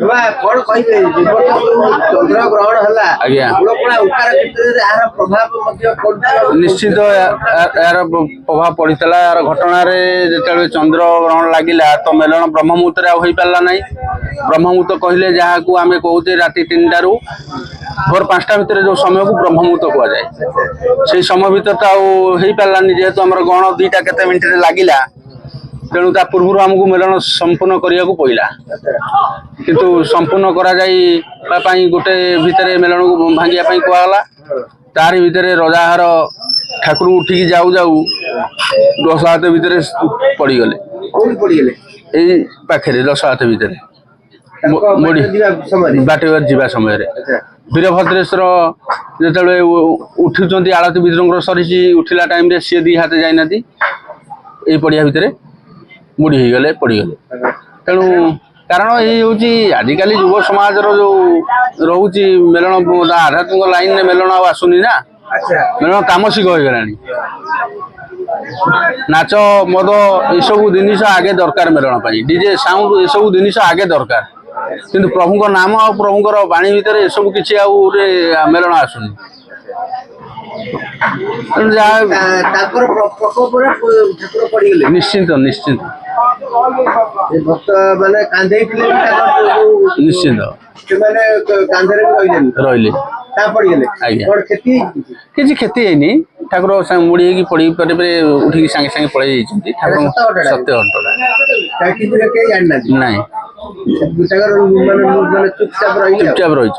कौन कहिबे चंद्र ग्रहण हला आज्ञा गुणकोणा उकार क्षेत्र यार प्रभाव मध्य पड़ुछि निश्चित यार प्रभाव पड़ता यार घटना जो चंद्र ग्रहण लगिला तो मेलन ब्रह्म मुहूर्त हो पारा ना ब्रह्म मुहूर्त कहले जहाँ को आम कहते राति 3टा रू भोर 5टा भितर जो समय को ब्रह्म मुहूर्त कहुए से समय भर तो हो पारानी जेहेतु आम गण 2टा केते मिनिट लगिला तेणु ता पूर्व आमको मेलन संपूर्ण करने को पड़ा किंतु संपूर्ण करा जाई गोटे भितर मेलन को भांगिया कहला तारी भितर रजाहार ठाकुर उठिकी जाऊ जाऊ 10 हाथ भितर पड़गले यही पाखे 10 हाथ भितर बाटे जीवा समय वीरभद्रेश्वर जो उठुंट आलती विद्रोह सरी उठिला टाइम रे सी 2 हाथ जाइना यही पड़िया भितर मुड़ी हो गले पड़गले तेणु कारण ये हूँ आजिकल युव समाज जो रोच मेलन आध्यात्मिक लाइन में मेलन आसुनी ना मेलन तामसिक हो गला नाच मद ये जिनिस आगे दरकार मेलन डीजे साउंड ये सब जिनिस आगे दरकार किंतु प्रभु नाम और प्रभुंर बाणी भितर ये सब किसी मेलन आसुनी निश्चिंत निश्चिंत भक्त माने कांधे निश्चिंत रही किसी क्षति है ठाकुर मुड़ी पड़ी उठिकी सागे सागे पड़े ठाकुर सत्य घटना ना चुपचाप रही